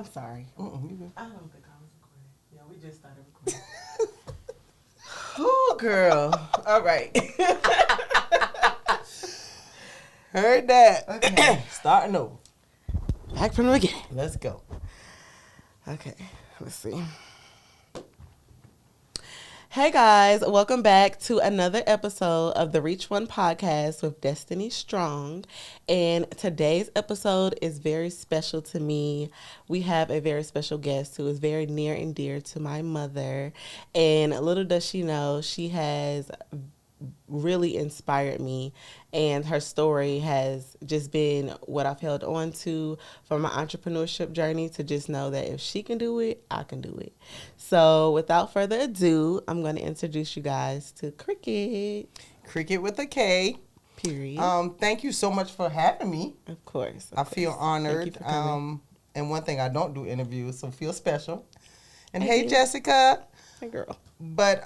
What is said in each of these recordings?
I'm sorry. I don't think I was recording. Yeah, we just started recording. Oh, girl. All right. Heard that. Okay. Starting over. Back from the beginning. Let's go. Okay. Let's see. Hey guys, welcome back to another episode of the Reach One podcast with Destiny Strong. And today's episode is very special to me. We have a very special guest who is very near and dear to my mother. And little does she know, she has really inspired me, and her story has just been what I've held on to for my entrepreneurship journey, to just know that if she can do it, I can do it. So without further ado, I'm going to introduce you guys to Cricket. Cricket with a K. Period. Thank you so much for having me. Of course. I feel honored. Thank you for coming. And one thing, I don't do interviews, so feel special. And Thank hey, you. Jessica. Hey, girl. But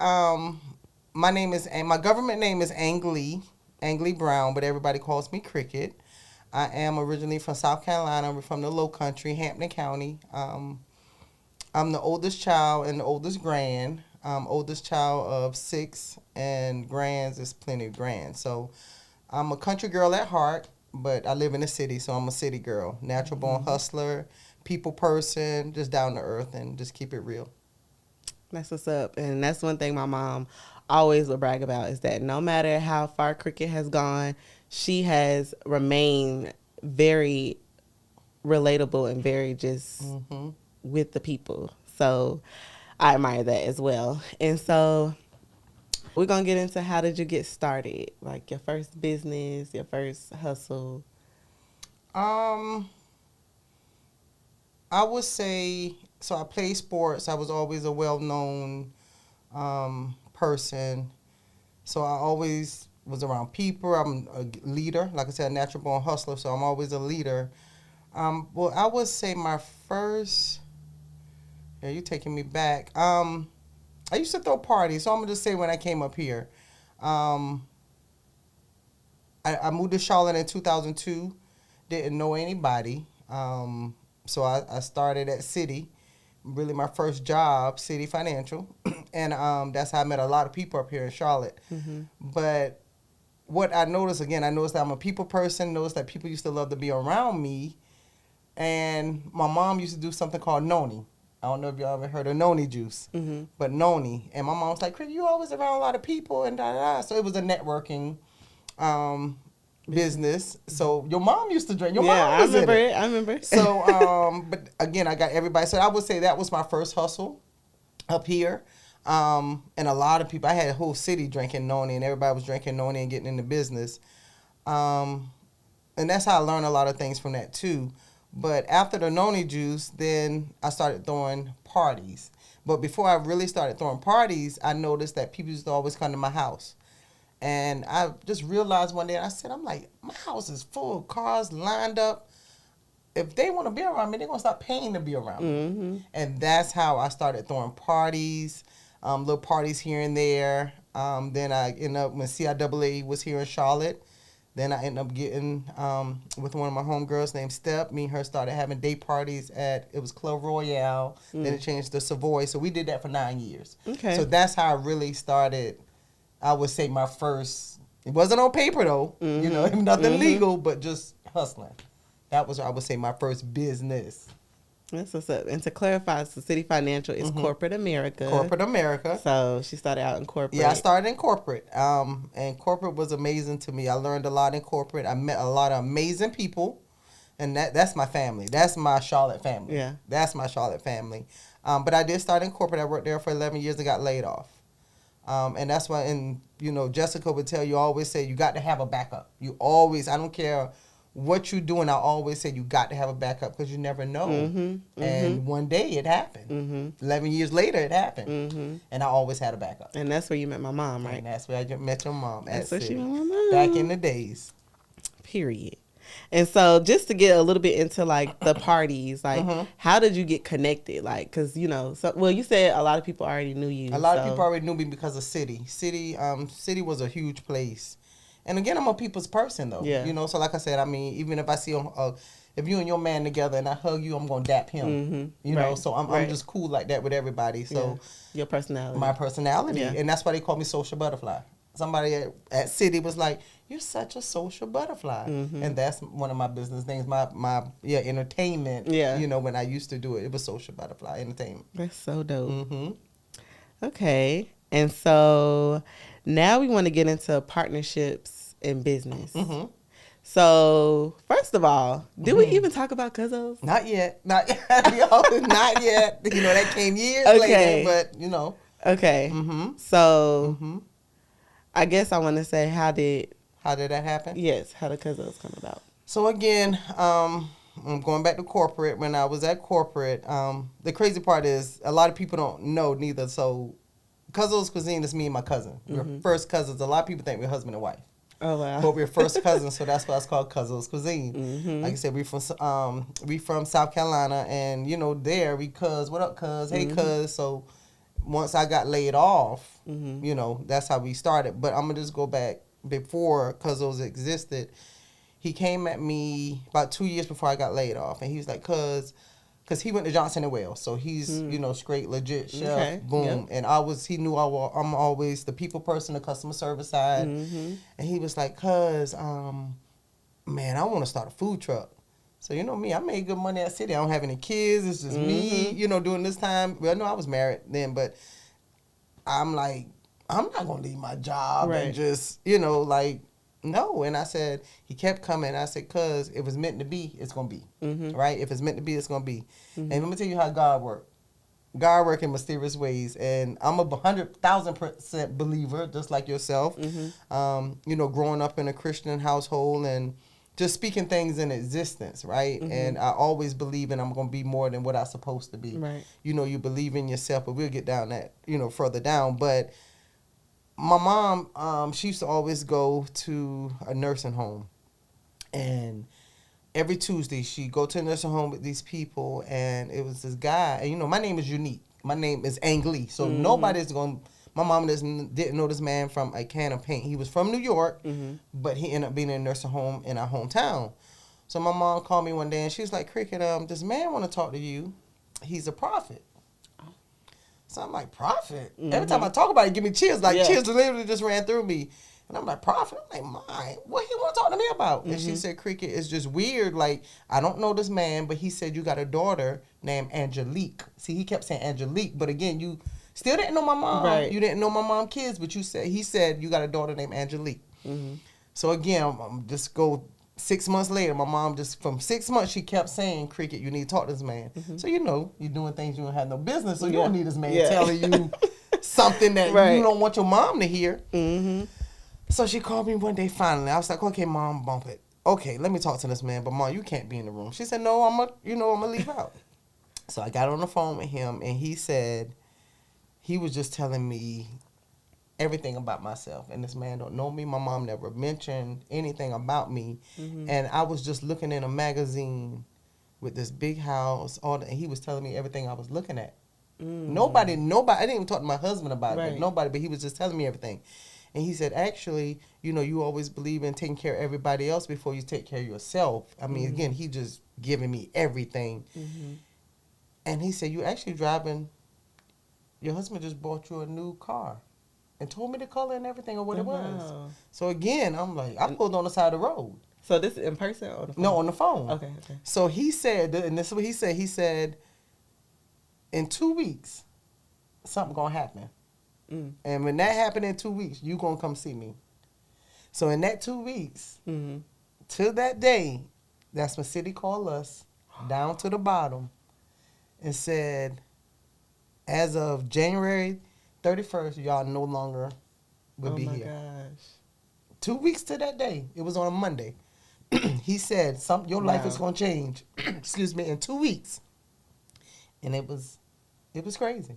my government name is Ang Lee Brown, but everybody calls me Cricket. I am originally from South Carolina. We're from the Low Country, Hampton County. I'm the oldest child and the oldest grand. Oldest child of 6, and grands is plenty of grands. So I'm a country girl at heart, but I live in the city, so I'm a city girl. Natural born hustler, people person, just down to earth and just keep it real. That's what's up. And that's one thing my mom always would brag about, is that no matter how far Cricket has gone, she has remained very relatable and very just with the people. So I admire that as well. And so we're going to get into, how did you get started? Like your first business, your first hustle? I would say, so I played sports. I was always a well-known person. So I always was around people. I'm a leader. Like I said, a natural born hustler, so I'm always a leader. Well, I would say my first, yeah, you're taking me back. I used to throw parties, so I'm going to just say when I came up here. I moved to Charlotte in 2002. Didn't know anybody. So I started at Citi, really my first job, Citi Financial. And that's how I met a lot of people up here in Charlotte. Mm-hmm. But what I noticed that I'm a people person, noticed that people used to love to be around me. And my mom used to do something called noni. I don't know if y'all ever heard of noni juice, but noni. And my mom was like, "Chris, you always around a lot of people," and da-da-da. So it was a networking business. So your mom used to drink. Your mom was in it. I remember. So, but again, I got everybody. So I would say that was my first hustle up here. And a lot of people, I had a whole city drinking noni, and everybody was drinking noni and getting into business. And that's how I learned a lot of things from that too. But after the noni juice, then I started throwing parties. But before I really started throwing parties, I noticed that people used to always come to my house. And I just realized one day, I'm like, my house is full of cars lined up. If they want to be around me, they're going to stop paying to be around me. And that's how I started throwing parties, little parties here and there. Then I ended up, when CIAA was here in Charlotte, then I ended up getting with one of my homegirls named Step. Me and her started having day parties it was Club Royale. Then it changed to Savoy. So we did that for 9 years. Okay. So that's how I really started, I would say, my first, it wasn't on paper though, you know, nothing legal, but just hustling. That was, I would say, my first business. That's what's up. And to clarify, so Citi Financial is corporate America. Corporate America. So she started out in corporate. Yeah, I started in corporate. And corporate was amazing to me. I learned a lot in corporate. I met a lot of amazing people. And that's my family. That's my Charlotte family. Yeah. That's my Charlotte family. But I did start in corporate. I worked there for 11 years and got laid off. And that's why, and you know, Jessica would tell you, always say, you got to have a backup. You always, I don't care what you're doing, I always say you got to have a backup, because you never know. And one day it happened. 11 years later it happened. And I always had a backup. And that's where you met my mom, right? And that's where I met your mom. That's where she met my mom. Back in the days. Period. And so just to get a little bit into like the parties, like how did you get connected? Like, cause you know, well, you said a lot of people already knew you. A lot of people already knew me because of Citi. Citi was a huge place. And again, I'm a people's person though. Yeah. You know, so like I said, I mean, even if I see if you and your man together and I hug you, I'm gonna dap him. Mm-hmm. You know, so I'm just cool like that with everybody. So your personality, my personality, yeah. and that's why they call me social butterfly. Somebody at City was like, "You're such a social butterfly," and that's one of my business names. My entertainment. Yeah, you know, when I used to do it, it was social butterfly entertainment. That's so dope. Okay, and so now we want to get into partnerships in business. So first of all, did we even talk about Cuzzos? Not yet. Not yet. Not yet. You know, that came years later, but you know. Okay. So I guess I want to say how did that happen? Yes, how did Cuzzos come about? So again, I'm going back to corporate. When I was at corporate, the crazy part is a lot of people don't know neither. So Cuzzos Cuisine is me and my cousin. We're first cousins. A lot of people think we're husband and wife. Oh wow! But we're first cousins, so that's why it's called Cuzzos Cuisine. Like I said, we from South Carolina, and you know there we cuz what up cuz hey cuz. So once I got laid off, you know that's how we started. But I'm gonna just go back before Cuzzos existed. He came at me about 2 years before I got laid off, and he was like, because he went to Johnson & Wales, so he's you know straight legit chef, boom. And he knew I'm always the people person, the customer service side, and he was like, man, I want to start a food truck. So you know me, I made good money at City. I don't have any kids. It's just me, you know, during this time. Well, no, I was married then, but I'm like, I'm not gonna leave my job and just you know like. No, and I said, he kept coming. I said, cuz if it's meant to be, it's going to be, right? If it's meant to be, it's going to be. And let me tell you how God works. God works in mysterious ways, and I'm a 100,000% believer, just like yourself. You know, growing up in a Christian household and just speaking things in existence, right? And I always believe in I'm going to be more than what I'm supposed to be. Right. You know, you believe in yourself, but we'll get down that, you know, further down. But my mom, she used to always go to a nursing home. And every Tuesday, she'd go to a nursing home with these people. And it was this guy. And, you know, my name is unique. My name is Ang Lee. So nobody's going to... My mom didn't know this man from a can of paint. He was from New York, but he ended up being in a nursing home in our hometown. So my mom called me one day, and she was like, Cricket, this man want to talk to you. He's a prophet. So I'm like, prophet? Every time I talk about it, give me chills. Like, chills literally just ran through me. And I'm like, prophet? I'm like, my, what he want to talk to me about? And she said, Cricket, it's just weird. Like, I don't know this man, but he said you got a daughter named Angelique. See, he kept saying Angelique, but again, you still didn't know my mom. Right. You didn't know my mom's kids, but he said you got a daughter named Angelique. So again, I'm just go 6 months later, my mom just, from 6 months, she kept saying, Cricket, you need to talk to this man. So, you know, you're doing things you don't have no business, so you don't need this man telling you something that you don't want your mom to hear. So she called me one day finally. I was like, okay, Mom, bump it. Okay, let me talk to this man, but Mom, you can't be in the room. She said, no, I'm gonna leave out. So I got on the phone with him, and he said, he was just telling me everything about myself, and this man don't know me. My mom never mentioned anything about me, and I was just looking in a magazine with this big house, and he was telling me everything I was looking at. Nobody, I didn't even talk to my husband about it, but he was just telling me everything. And he said, actually, you know, you always believe in taking care of everybody else before you take care of yourself. I mean, again, he just giving me everything. And he said, you actually driving, your husband just bought you a new car. And told me the color and everything or what it was. So again, I'm like, I pulled on the side of the road. So this is in person or on the phone? No, on the phone. Okay. So he said, and this is what he said. He said, in 2 weeks, something gonna happen. And when that happened in 2 weeks, you gonna come see me. So in that 2 weeks, to that day, that's when City called us down to the bottom and said, as of January 31st, y'all no longer will be here. Oh my gosh. 2 weeks to that day. It was on a Monday. He said, your life is going to change, excuse me, in 2 weeks. And it was crazy.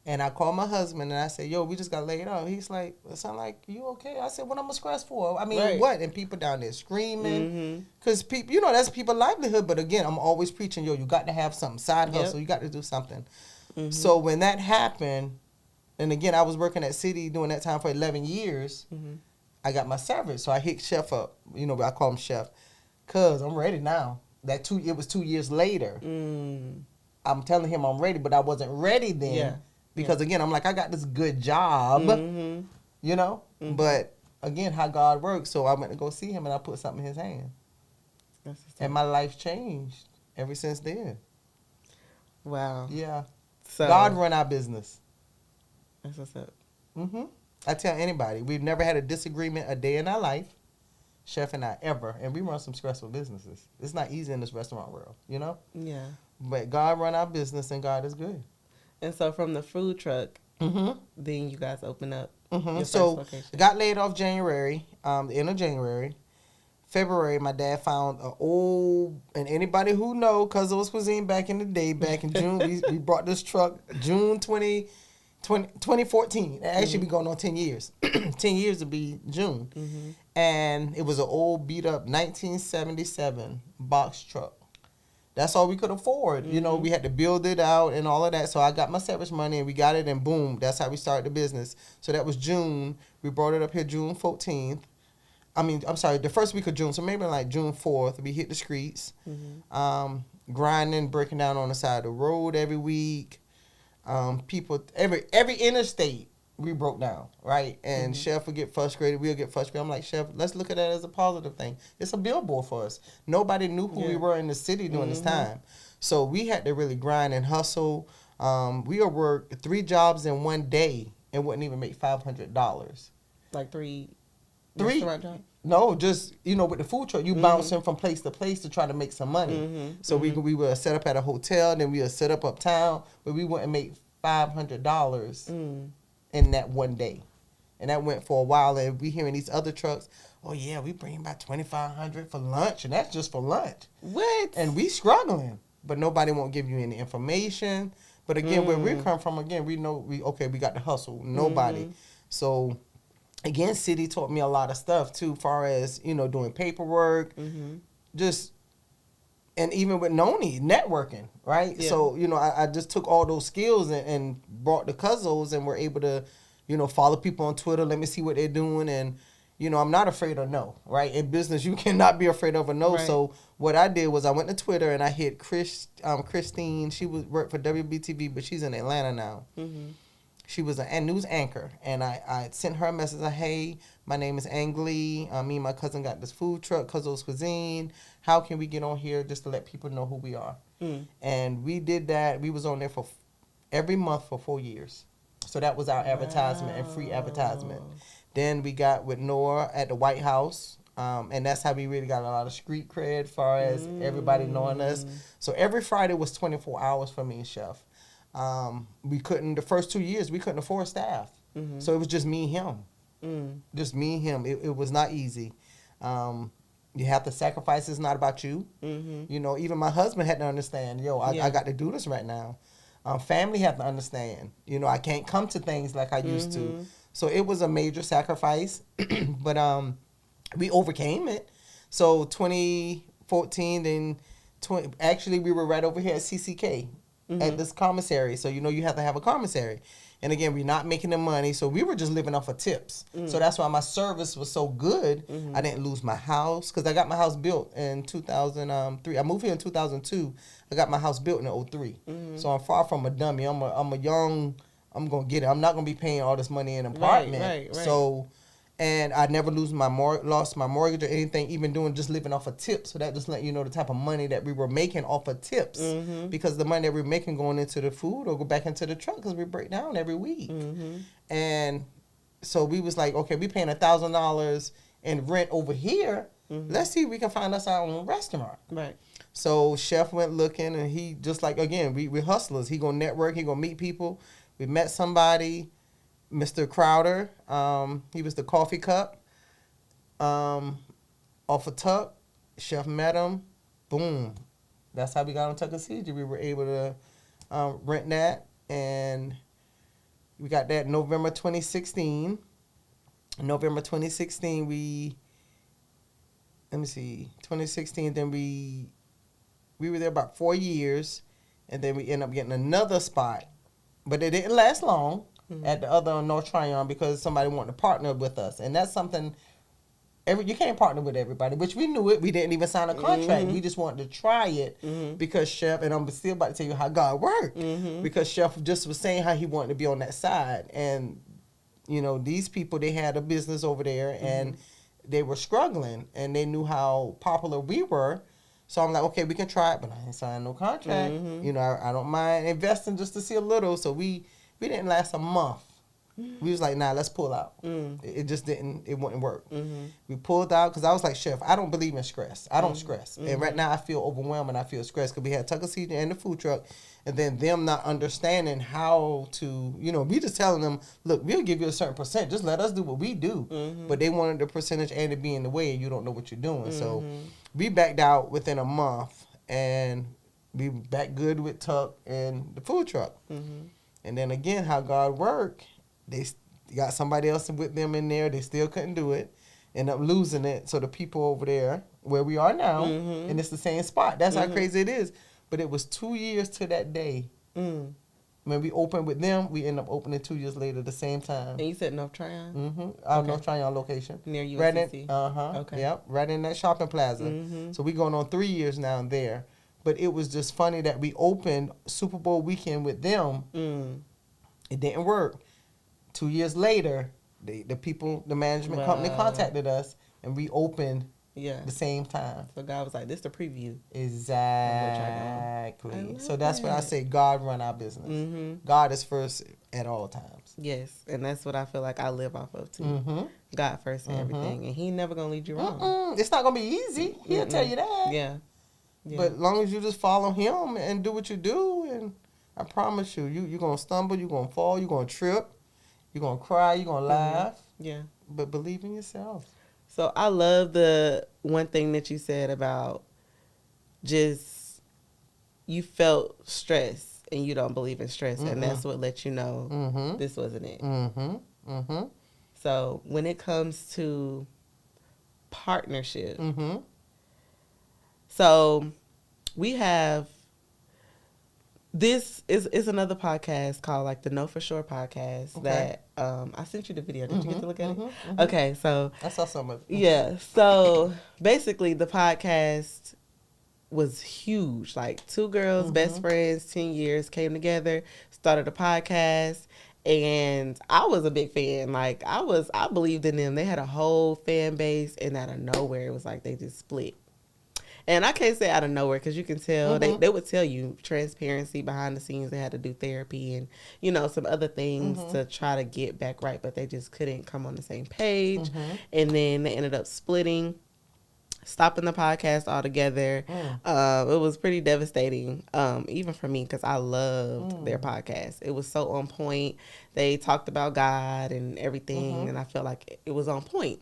And I called my husband and I said, yo, we just got laid off. He's like, it sound like, you okay? I said, what I'm stressed for? I mean, what? And people down there screaming. Because people, you know, that's people's livelihood. But again, I'm always preaching, yo, you got to have something, side hustle. You got to do something. So when that happened, and again, I was working at City during that time for 11 years. I got my severance. So I hit Chef up. You know, I call him Chef. Because I'm ready now. It was 2 years later. I'm telling him I'm ready, but I wasn't ready then because again, I'm like, I got this good job, you know. But again, how God works. So I went to go see him, and I put something in his hand, and my life changed ever since then. Wow. Yeah. So God run our business. That's what's up. I tell anybody, we've never had a disagreement a day in our life, Chef and I, ever. And we run some stressful businesses. It's not easy in this restaurant world, you know? Yeah. But God run our business, and God is good. And so from the food truck, then you guys open up your first So location. got laid off January, the end of January. February, my dad found an old, and anybody who know, because it was cuisine back in the day, back in June, we brought this truck June 2014. Actually, be going on 10 years. 10 years to be June. And it was an old, beat-up 1977 box truck. That's all we could afford. You know, we had to build it out and all of that. So I got my severance money, and we got it, and boom, that's how we started the business. So that was June. We brought it up here June 14th. The first week of June. So maybe like June 4th, we hit the streets, grinding, breaking down on the side of the road every week. People, every interstate, we broke down, right? And Chef would get frustrated. We'll get frustrated. I'm like, Chef, let's look at that as a positive thing. It's a billboard for us. Nobody knew who we were in the city during this time. So we had to really grind and hustle. We would work 3 jobs in one day and wouldn't even make $500. Like three Restaurant jobs? No, just, with the food truck, you bouncing from place to place to try to make some money. So we would set up at a hotel, then we would set up uptown, but we wouldn't make $500 in that one day. And that went for a while, and we hearing these other trucks, oh yeah, we bring about $2,500 for lunch, and that's just for lunch. What? And we struggling, but nobody won't give you any information. But again, where we come from, again, we know we got to hustle. Nobody. So again, city taught me a lot of stuff too, far as, doing paperwork, just, and even with Noni, networking, right? Yeah. So, I just took all those skills and brought the cuzzles, and were able to, follow people on Twitter, let me see what they're doing, and, I'm not afraid of no, right? In business, you cannot be afraid of a no. Right. So what I did was I went to Twitter, and I hit Christine. She worked for WBTV, but she's in Atlanta now. She was a news anchor, and I sent her a message like, hey, my name is Ang Lee. Me and my cousin got this food truck, Cuzzo's Cuisine. How can we get on here just to let people know who we are? And we did that. We was on there for every month for 4 years. So that was our advertisement and free advertisement. Then we got with Noah at the White House, and that's how we really got a lot of street cred as far as everybody knowing us. So every Friday was 24 hours for me and Chef. The first 2 years, we couldn't afford staff. So it was just me and him. Just me and him. It was not easy. You have to sacrifice. It's not about you. Even my husband had to understand, I got to do this right now. Family had to understand, I can't come to things like I used to. So it was a major sacrifice, but we overcame it. So 2014, then actually we were right over here at CCK. At this commissary. So, you have to have a commissary. And again, we're not making the money. So we were just living off of tips. So that's why my service was so good. I didn't lose my house because I got my house built in 2003. I moved here in 2002. I got my house built in 2003. So I'm far from a dummy. I'm a young, I'm going to get it. I'm not going to be paying all this money in an apartment. Right. So, and I never lost my mortgage or anything, even just living off of tips. So that just let you know the type of money that we were making off of tips. Because the money that we're making going into the food or go back into the truck because we break down every week. And so we was like, okay, we paying $1,000 in rent over here. Let's see if we can find us our own restaurant. Right. So Chef went looking, and he just like, again, we're hustlers. He gonna network. He gonna meet people. We met somebody. Mr. Crowder, he was the coffee cup off of Tuck. Chef met him. Boom. That's how we got on Tuckasegee. We were able to rent that, and we got that November 2016. November 2016, 2016, then we were there about 4 years, and then we ended up getting another spot. But it didn't last long. At the other North Tryon because somebody wanted to partner with us. And that's something you can't partner with everybody, which we knew it. We didn't even sign a contract. We just wanted to try it because Chef, and I'm still about to tell you how God worked, because Chef just was saying how he wanted to be on that side. And, you know, these people, they had a business over there and they were struggling and they knew how popular we were. So I'm like, okay, we can try it, but I ain't signed no contract. You know, I don't mind investing just to see a little. So we didn't last a month. We was like, nah, let's pull out. It just it wouldn't work. We pulled out because I was like, Chef, I don't believe in stress. I don't stress. And right now I feel overwhelmed and I feel stressed because we had Tucker Season and the food truck, and then them not understanding how to, you know, we just telling them, look, we'll give you a certain percent. Just let us do what we do. But they wanted the percentage and to be in the way, and you don't know what you're doing. So we backed out within a month, and we back good with Tuck and the food truck. And then again, how God worked. They got somebody else with them in there. They still couldn't do it. End up losing it. So the people over there, where we are now, and it's the same spot. That's how crazy it is. But it was 2 years to that day. When we opened with them, we ended up opening 2 years later, the same time. And you said North Tryon? Our North Tryon location. Near USCC? Right in, okay. Yep, right in that shopping plaza. So we going on 3 years now there. But it was just funny that we opened Super Bowl weekend with them. It didn't work. 2 years later, the people, the management company contacted us, and we opened the same time. So God was like, this is the preview. Exactly. So that's when I say God run our business. God is first at all times. Yes, and that's what I feel like I live off of too. God first in everything, and he never going to lead you wrong. It's not going to be easy. He'll tell you that. Yeah. But as long as you just follow him and do what you do, and I promise you, you're going to stumble, you're going to fall, you're going to trip. You're going to cry, you're going to laugh. Yeah. But believe in yourself. So I love the one thing that you said about just you felt stress and you don't believe in stress. And that's what let you know this wasn't it. So when it comes to partnership, so we have... This is another podcast called like the Know For Sure podcast that I sent you the video. Did you get to look at it? Okay, so I saw some of it. Yeah, so basically the podcast was huge. Like two girls, best friends, 10 years, came together, started a podcast, and I was a big fan. Like I believed in them. They had a whole fan base, and out of nowhere, it was like they just split. And I can't say out of nowhere because you can tell. They would tell you transparency behind the scenes. They had to do therapy and, you know, some other things to try to get back right. But they just couldn't come on the same page. And then they ended up splitting, stopping the podcast altogether. It was pretty devastating, even for me, because I loved their podcast. It was so on point. They talked about God and everything. And I felt like it was on point.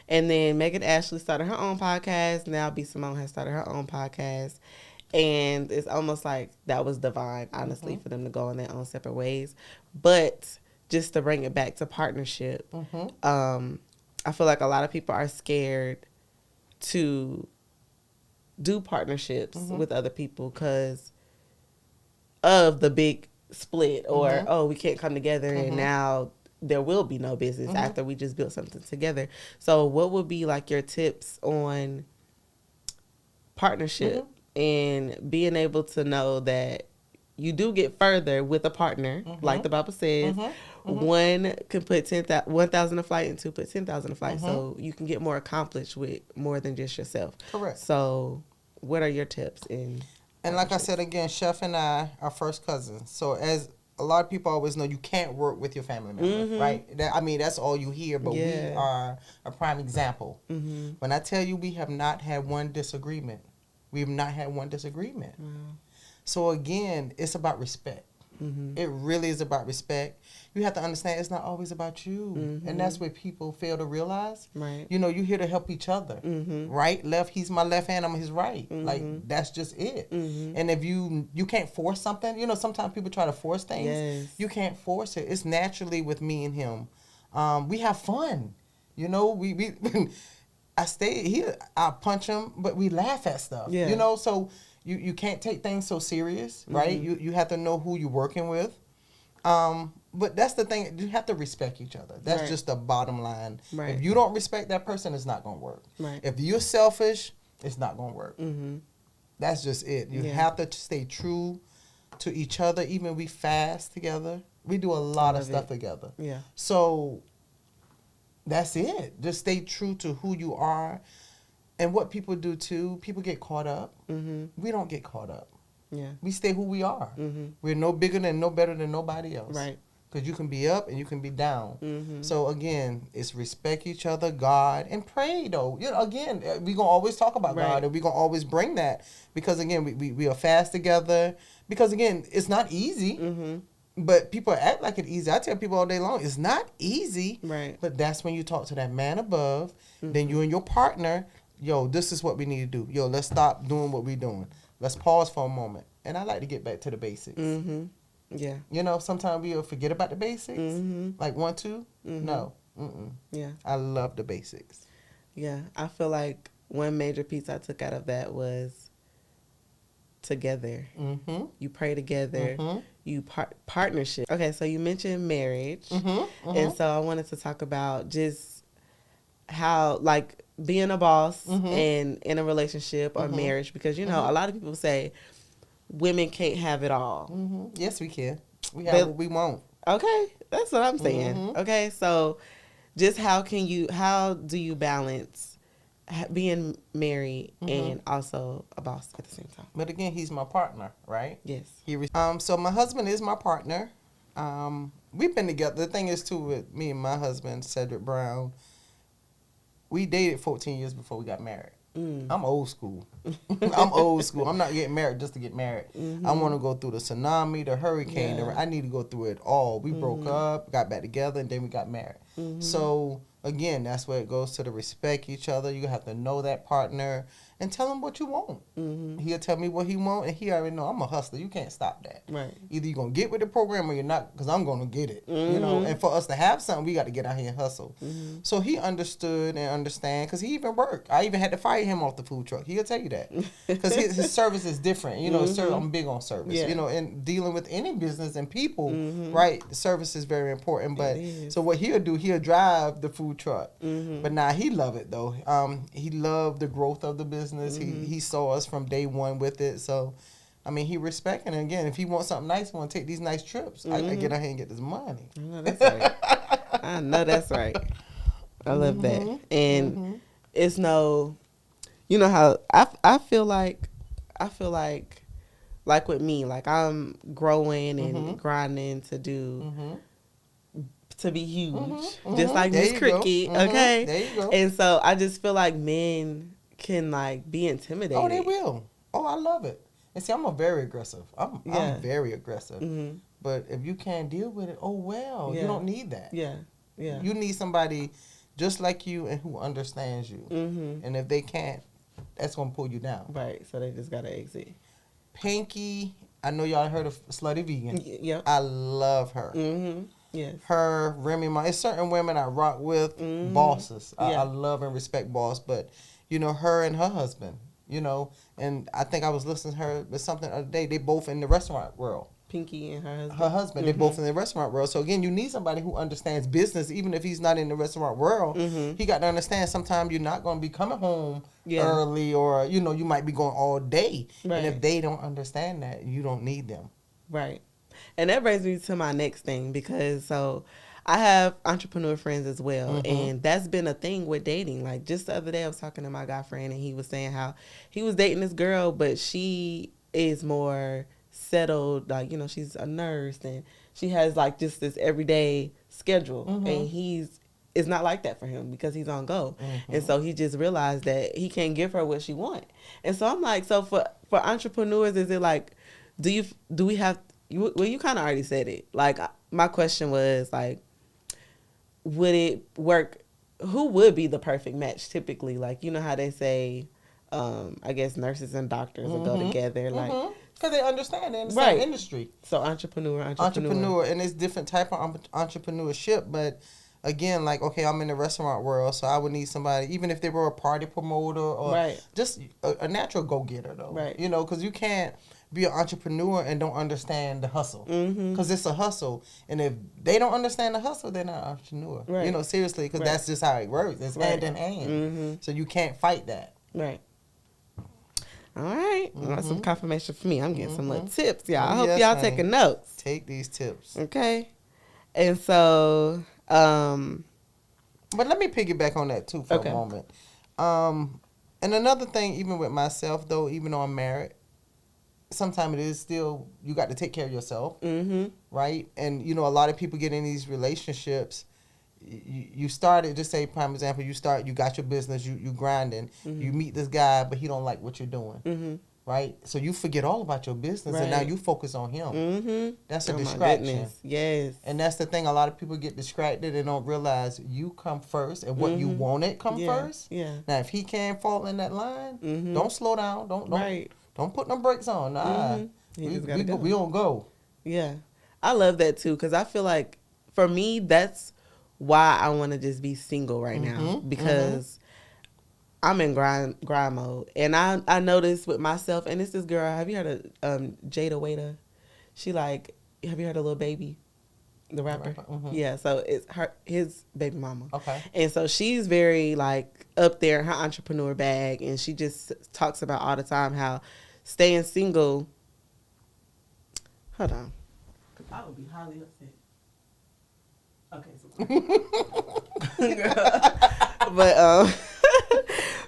And then Megan Ashley started her own podcast. Now B. Simone has started her own podcast. And it's almost like that was divine, honestly, for them to go in their own separate ways. But just to bring it back to partnership, I feel like a lot of people are scared to do partnerships with other people because of the big split or, oh, we can't come together and now there will be no business after we just built something together. So what would be like your tips on partnership and being able to know that you do get further with a partner, like the Bible says, one can put 1,000 a flight and two put 10,000 a flight. So you can get more accomplished with more than just yourself. Correct. So what are your tips in? And like I said, again, Chef and I are first cousins. So as a lot of people always know, you can't work with your family members, right? That's all you hear, but we are a prime example. When I tell you we have not had one disagreement, we have not had one disagreement. So again, it's about respect. It really is about respect. You have to understand it's not always about you. And that's what people fail to realize. Right. You know, you're here to help each other. Right? Left, he's my left hand, I'm his right. Like, that's just it. And if you can't force something, you know, sometimes people try to force things. Yes. You can't force it. It's naturally with me and him. We have fun. You know, we I stay here, I punch him, but we laugh at stuff. Yeah. You know, so you can't take things so serious, right? You have to know who you're working with. But that's the thing. You have to respect each other. That's just the bottom line. Right. If you don't respect that person, it's not going to work. Right. If you're selfish, it's not going to work. Mm-hmm. That's just it. You have to stay true to each other. Even we fast together. We do a lot of stuff together. Yeah. So that's it. Just stay true to who you are. And what people do too, people get caught up. Mm-hmm. We don't get caught up. Yeah. We stay who we are. Mm-hmm. We're no bigger than, no better than nobody else. Right. Because you can be up and you can be down. Mm-hmm. So again, it's respect each other, God, and pray though. You know, again, we're going to always talk about God, and we're going to always bring that. Because again, we are fast together. Because again, it's not easy. Mm-hmm. But people act like it's easy. I tell people all day long, it's not easy. Right. But that's when you talk to that man above. Then you and your partner, yo, this is what we need to do. Yo, let's stop doing what we're doing. Let's pause for a moment. And I like to get back to the basics. Mm-hmm. Yeah. You know, sometimes we'll forget about the basics. Mm-hmm. Like 1, 2. Mm-hmm. No. Mm-mm. Yeah. I love the basics. Yeah. I feel like one major piece I took out of that was together. Mm-hmm. You pray together. Mm-hmm. You partnership. Okay, so you mentioned marriage. Mm-hmm. Mm-hmm. And so I wanted to talk about just how, like, being a boss and in a relationship or marriage, because, you know, a lot of people say women can't have it all. Mm-hmm. Yes, we can. We have what we want. Okay, that's what I'm saying. Mm-hmm. Okay, so just how do you balance being married and also a boss at the same time? But again, he's my partner, right? Yes. So my husband is my partner. We've been together. The thing is, too, with me and my husband, Cedric Brown, we dated 14 years before we got married. I'm old school. I'm old school. I'm not getting married just to get married. I want to go through the tsunami, the hurricane. I need to go through it all. We broke up, got back together, and then we got married. So, again, that's where it goes to the respect each other. You have to know that partner and tell him what you want. He'll tell me what he want, and he already know I'm a hustler. You can't stop that. Right. Either you're going to get with the program or you're not, because I'm going to get it. You know, and for us to have something, we got to get out here and hustle. So he understood and understand, because he even worked. I even had to fire him off the food truck. He'll tell you that. Because his service is different. You know, I'm big on service. Yeah. You know, and dealing with any business and people, right, service is very important. But so what he'll do, he'll drive the food truck. But now he love it, though. He loved the growth of the business. He saw us from day one with it. So, I mean, he respecting. And again, if he wants something nice, he want to take these nice trips, I get out here and get this money. I know that's right. I know that's right. I love that. And it's no, you know how I feel like with me, like I'm growing and grinding to do, to be huge, just like Miss Cricket, okay? There you go. And so I just feel like men can like be intimidated. Oh, they will. Oh, I love it. And see, I'm very aggressive. I'm very aggressive. But if you can't deal with it, oh well, you don't need that. Yeah. You need somebody just like you and who understands you. And if they can't, that's gonna pull you down. Right. So they just gotta exit. Pinky, I know y'all heard of Slutty Vegan. Yep. I love her. Yes. Her, Remy Ma. It's certain women I rock with, bosses. I love and respect boss, but you know, her and her husband, you know, and I think I was listening to her with something the other day. They both in the restaurant world. Pinky and her husband. Her husband, they both in the restaurant world. So again, you need somebody who understands business, even if he's not in the restaurant world. He got to understand sometimes you're not going to be coming home early, or you know, you might be going all day. Right. And if they don't understand that, you don't need them. Right. And that brings me to my next thing, because so I have entrepreneur friends as well, and that's been a thing with dating. Like just the other day I was talking to my guy friend, and he was saying how he was dating this girl, but she is more settled, like, you know, she's a nurse and she has like just this everyday schedule, and it's not like that for him because he's on go. And so he just realized that he can't give her what she want. And so I'm like, so for entrepreneurs, is it like, do we have, well, you kind of already said it. Like my question was like, would it work? Who would be the perfect match typically? Like, you know how they say, I guess nurses and doctors will go together. Like, because they understand in the same industry. So entrepreneur, and it's different type of entrepreneurship. But again, like, okay, I'm in the restaurant world, so I would need somebody, even if they were a party promoter or just a natural go-getter, though. Right. You know, because you can't be an entrepreneur and don't understand the hustle. Mm-hmm. Because it's a hustle. And if they don't understand the hustle, they're not an entrepreneur. Right. You know, seriously, because Right. that's just how it works. It's hand in hand. Mm-hmm. So you can't fight that. Right. All right. Well, that's some confirmation for me. I'm getting some little tips, y'all. I Oh, hope yes, y'all honey. taking notes. Take these tips. Okay. And so, But let me piggyback on that too for Okay. a moment. And another thing, even with myself though, even though I'm married, sometimes it is still, you got to take care of yourself, mm-hmm. right? And you know, a lot of people get in these relationships. You started, just say prime example, you got your business, you grinding, you meet this guy, but he don't like what you're doing, Mm-hmm. right? So you forget all about your business, and now Right. you focus on him. Mm-hmm. That's a Oh, my distraction. goodness. Yes. And that's the thing. A lot of people get distracted and don't realize you come first, and what you wanted come Yeah. first. Yeah. Now, if he can't fall in that line, don't slow down. Don't Right. don't put no brakes on. Nah, You we just gotta go. we don't go. Yeah. I love that too, because I feel like for me, that's why I want to just be single right now, because I'm in grind mode. And I noticed with myself, and it's this girl, have you heard of Jada Waiter? She like, have you heard of Lil Baby, the rapper? Yeah, so it's his baby mama. Okay. And so she's very like up there in her entrepreneur bag, and she just talks about all the time how staying single. Hold on. I would be highly upset. Okay, so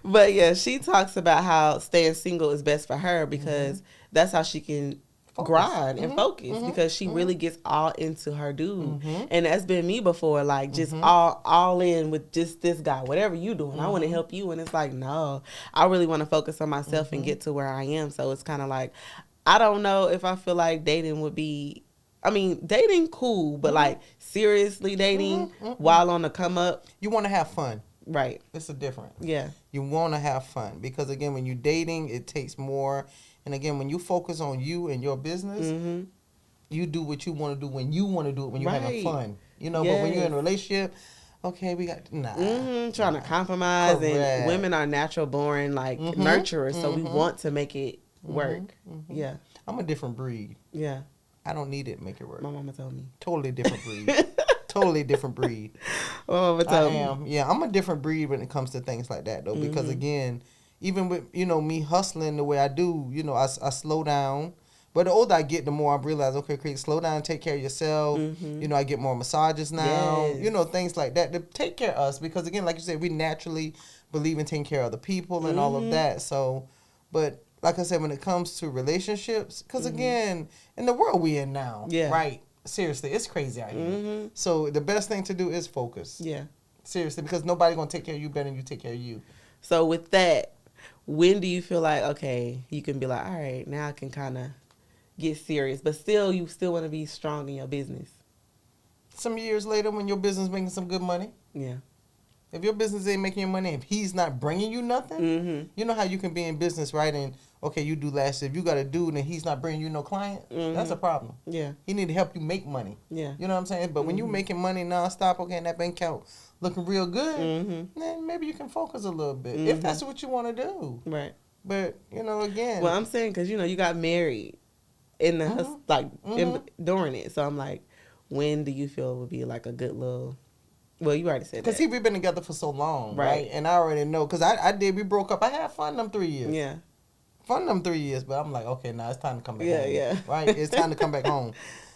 but yeah, she talks about how staying single is best for her because that's how she can grind and focus, because she really gets all into her dude. And that's been me before, like just all in with just this guy, whatever you doing, I want to help you. And it's like, no, I really want to focus on myself and get to where I am. So it's kind of like, I don't know if I feel like dating would be, I mean, dating cool, but like seriously dating while on the come up. You want to have fun. Right. It's a difference. Yeah. You want to have fun because again, when you're dating, it takes more. And again, when you focus on you and your business, you do what you want to do when you want to do it, when you're having fun. You know, but when you're in a relationship, okay, we got trying to compromise. Correct. And women are natural born like nurturers, so we want to make it work. Yeah. I'm a different breed. Yeah. I don't need it to make it work. My mama told me. Totally different breed. Totally different breed. My mama told me. I am. Yeah, I'm a different breed when it comes to things like that, though. Because, again, even with, you know, me hustling the way I do, you know, I slow down. But the older I get, the more I realize, okay, Craig, slow down, take care of yourself. You know, I get more massages now. Yes. You know, things like that to take care of us. Because, again, like you said, we naturally believe in taking care of other people and all of that. So, but like I said, when it comes to relationships, because, again, in the world we in now, right? Seriously, it's crazy out here. So the best thing to do is focus. Yeah. Seriously, because nobody's going to take care of you better than you take care of you. So with that, when do you feel like, okay, you can be like, all right, now I can kind of get serious, but still, you still want to be strong in your business? Some years later, when your business making some good money. Yeah. If your business ain't making you money, if he's not bringing you nothing, you know how you can be in business, right? And, okay, you do last. If you got a dude and he's not bringing you no client, that's a problem. Yeah. He need to help you make money. Yeah. You know what I'm saying? But when you making money nonstop, okay, and that bank account looking real good, then maybe you can focus a little bit. If that's what you want to do. Right. But, you know, again. Well, I'm saying because, you know, you got married in the, during it. So I'm like, when do you feel would be like a good little, well, you already said that. Because we've been together for so long, right? And I already know. Because we broke up. I had fun them 3 years. Yeah. Fun them 3 years. But I'm like, okay, now it's time to come back home. Yeah. Right? It's time to come back home.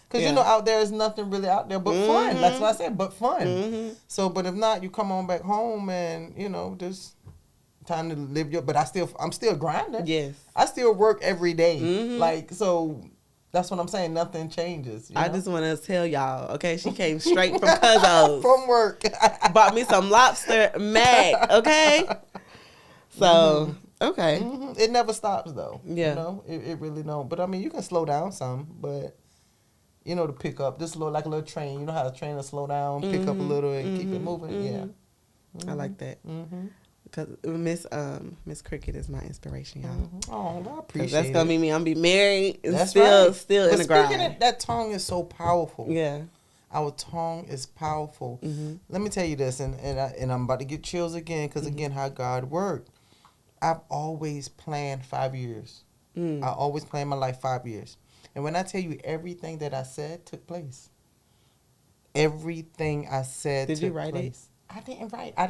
Because, you know, out there is nothing really out there but fun. That's what I said, but fun. So, but if not, you come on back home and, you know, just time to live your, but I'm still grinding. Yes. I still work every day. Like, so that's what I'm saying. Nothing changes. You know? I just want to tell y'all, okay, she came straight from Cuzzo's. From work. Bought me some lobster mac, okay? So, okay. It never stops, though. Yeah. You know, it really don't. But, I mean, you can slow down some, but, you know, to pick up, just like a little train. You know how a train will slow down, pick up a little, and keep it moving? Yeah. I like that. Because Miss Cricket is my inspiration, y'all. Oh, I appreciate that's gonna be me. I'm gonna be married and That's still right. in the grind. Speaking of, that tongue is so powerful. Yeah. Our tongue is powerful. Let me tell you this, and I'm about to get chills again, because again, how God worked. I've always planned 5 years. I always planned my life 5 years. And when I tell you everything that I said took place, everything I said Did you took write place. I didn't write. I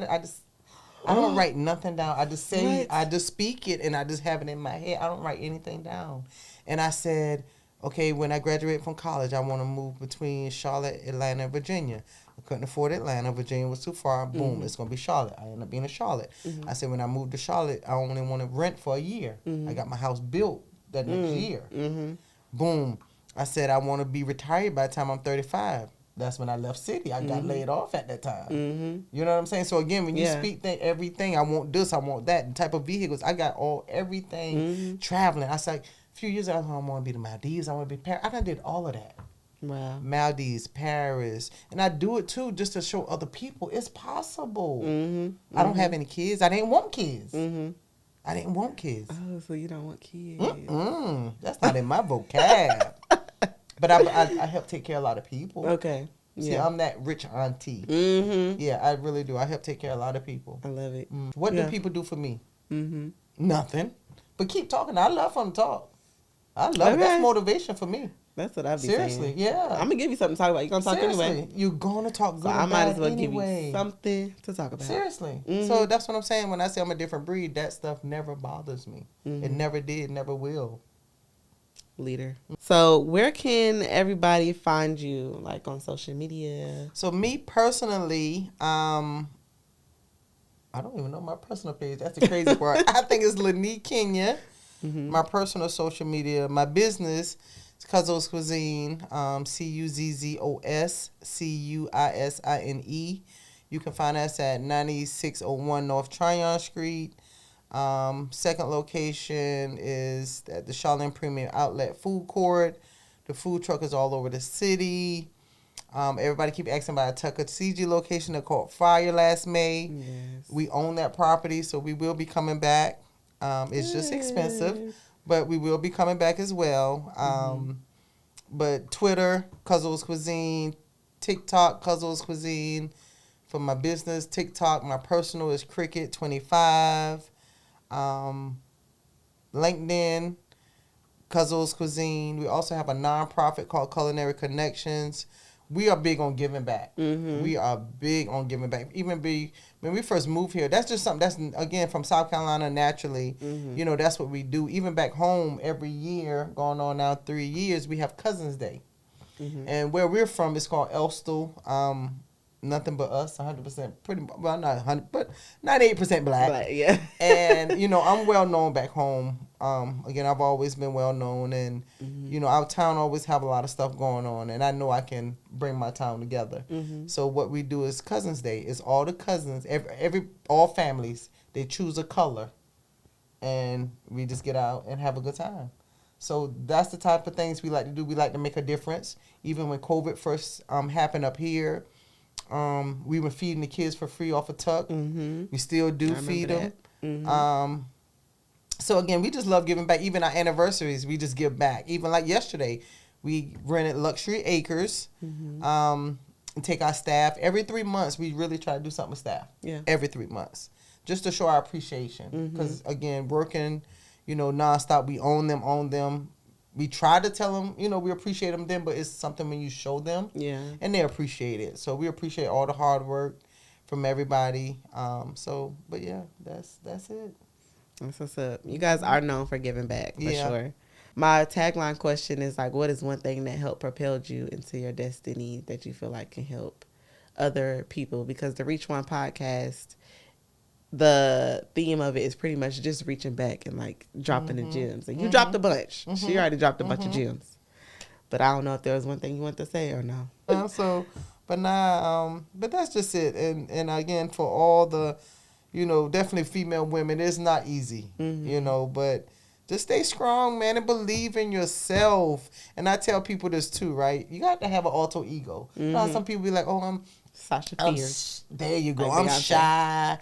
don't write nothing down. I just say, What? I just speak it, and I just have it in my head. I don't write anything down. And I said, okay, when I graduate from college, I want to move between Charlotte, Atlanta, and Virginia. I couldn't afford Atlanta. Virginia was too far. Boom, it's going to be Charlotte. I ended up being in Charlotte. I said, when I moved to Charlotte, I only want to rent for a year. I got my house built that next year. Boom. I said, I want to be retired by the time I'm 35. That's when I left city. I got laid off at that time. You know what I'm saying? So again, when you speak everything, I want this, I want that, the type of vehicles, I got everything traveling. I was like, a few years ago, I want to be the Maldives, I want to be Paris. I done did all of that. Wow. Maldives, Paris. And I do it too just to show other people it's possible. I don't have any kids. I didn't want kids. I didn't want kids. Oh, so you don't want kids. That's not in my vocab. But I help take care of a lot of people. Okay. See, I'm that rich auntie. Yeah, I really do. I help take care of a lot of people. I love it. What do people do for me? Nothing. But keep talking. I love them to talk. I love it. That's motivation for me. That's what I'd be Seriously, saying. yeah. I'm going to give you something to talk about. You're going to talk anyway. You're going to talk good So I might as well anyway. give you something to talk about. Seriously. So that's what I'm saying. When I say I'm a different breed, that stuff never bothers me. It never did, never will. Leader. So where can everybody find you, like on social media? So me personally, I don't even know my personal page. That's the crazy part. I think it's Lanique Kenya. My personal social media. My business is Cuzzos Cuisine, Cuzzos Cuisine. You can find us at 9601 North Tryon Street. Second location is at the Charlene Premium Outlet Food Court. The food truck is all over the city. Everybody keep asking about a Tuckasegee location that caught fire last May. Yes. We own that property, so we will be coming back. It's just expensive, but we will be coming back as well. But Twitter, Cuzzos Cuisine, TikTok, Cuzzos Cuisine. For my business, TikTok, my personal is Cricket25. LinkedIn, Cuzzos Cuisine. We also have a nonprofit called Culinary Connections. We are big on giving back. We are big on giving back. Even when we first moved here, that's just something that's, again, from South Carolina naturally. You know, that's what we do. Even back home, every year, going on now 3 years, we have Cousins Day. And where we're from, it's called Elstal. Nothing but us, 100%, pretty well, not 100, but 98% black. Yeah. And, you know, I'm well known back home. Again, I've always been well known, and, you know, our town always have a lot of stuff going on, and I know I can bring my town together. So what we do is Cousins Day. It's all the cousins, all families, they choose a color, and we just get out and have a good time. So that's the type of things we like to do. We like to make a difference. Even when COVID first happened up here, we were feeding the kids for free off of Tuck. We still do feed them. So again, we just love giving back. Even our anniversaries, we just give back. Even like yesterday, we rented Luxury Acres and take our staff. Every 3 months, we really try to do something with staff. Yeah. Every 3 months. Just to show our appreciation. Because again, working, you know, nonstop, we own them. We try to tell them, you know, we appreciate them then, but it's something when you show them. Yeah. And they appreciate it. So we appreciate all the hard work from everybody. But yeah, that's it. That's what's up. You guys are known for giving back, for sure. My tagline question is like, what is one thing that helped propel you into your destiny that you feel like can help other people? Because the Reach One podcast, the theme of it is pretty much just reaching back and like dropping the gems. And you dropped a bunch. She already dropped a bunch of gems. But I don't know if there was one thing you want to say or no. But that's just it. And again, for all the, you know, definitely female women, it's not easy, you know, but just stay strong, man, and believe in yourself. And I tell people this too, right? You got to have an alter ego. You know, some people be like, oh, I'm Sasha Fierce. There you go. Like I'm Beyonce. shy.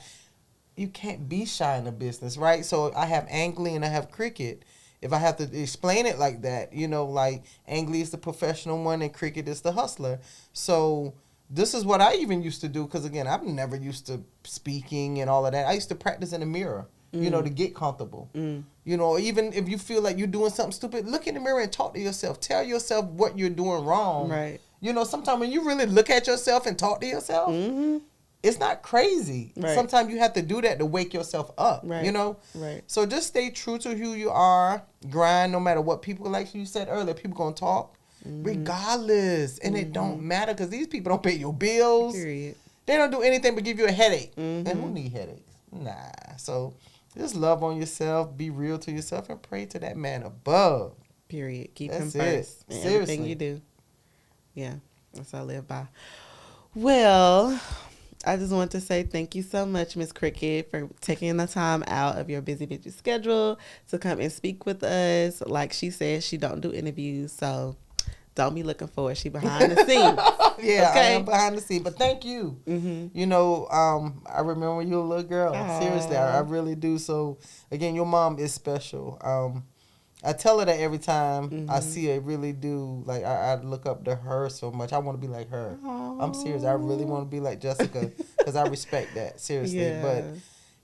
You can't be shy in a business, right? So I have Angly and I have Cricket. If I have to explain it like that, you know, like Angly is the professional one and Cricket is the hustler. So this is what I even used to do because, again, I'm never used to speaking and all of that. I used to practice in the mirror you know, to get comfortable. You know, even if you feel like you're doing something stupid, look in the mirror and talk to yourself. Tell yourself what you're doing wrong. Right. You know, sometimes when you really look at yourself and talk to yourself, it's not crazy. Right. Sometimes you have to do that to wake yourself up, you know? Right. So just stay true to who you are. Grind no matter what people, like you said earlier, people going to talk regardless. And it don't matter because these people don't pay your bills. Period. They don't do anything but give you a headache. And who need headaches? Nah. So just love on yourself. Be real to yourself and pray to that man above. Period. Keep That's him first in Seriously. everything you do. Yeah. That's what I live by. Well, I just want to say thank you so much, Miss Cricket, for taking the time out of your busy schedule to come and speak with us. Like she said, she don't do interviews, so don't be looking for it. She behind the scenes. Yeah, okay? I am behind the scene. But thank you. You know, I remember when you were a little girl. Aww. Seriously, I really do. So, again, your mom is special. I tell her that every time I see her, really do. Like, I look up to her so much. I want to be like her. Aww. I'm serious. I really want to be like Jessica because I respect that. Seriously. Yeah. But,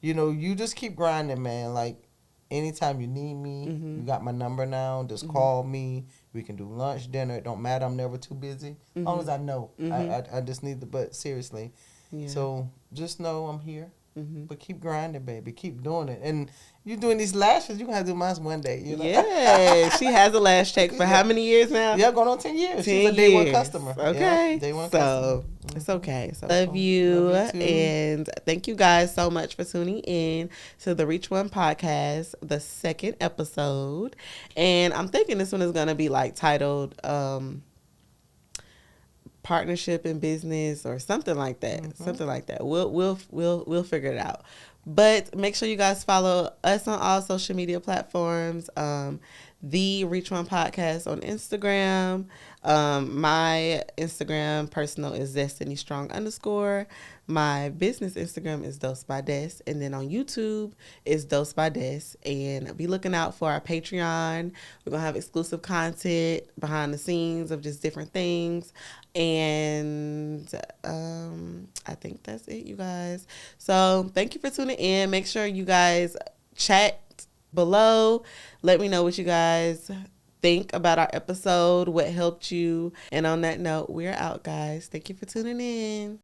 you know, you just keep grinding, man. Like, anytime you need me, you got my number now. Just call me. We can do lunch, dinner. It don't matter. I'm never too busy. As long as I know. I just need but seriously. Yeah. So just know I'm here. But keep grinding, baby. Keep doing it. And you doing these lashes, you're going to have to do mine one day. You know? Yeah. She has a lash check for how many years now? Yeah, going on 10 years. 10 She's a day one years. customer. Okay. Yeah, day one so customer. it's okay. So love you. Love you too. And thank you guys so much for tuning in to the Reach One podcast, the second episode. And I'm thinking this one is going to be like titled partnership in business or something like that. Something like that. We'll figure it out. But make sure you guys follow us on all social media platforms. The Reach One Podcast on Instagram. My Instagram personal is Destiny Strong _ My business Instagram is Dose by Des. And then on YouTube is Dose by Des. And be looking out for our Patreon. We're going to have exclusive content behind the scenes of just different things. And I think that's it, you guys. So thank you for tuning in. Make sure you guys chat below. Let me know what you guys think about our episode, what helped you. And on that note, we're out, guys. Thank you for tuning in.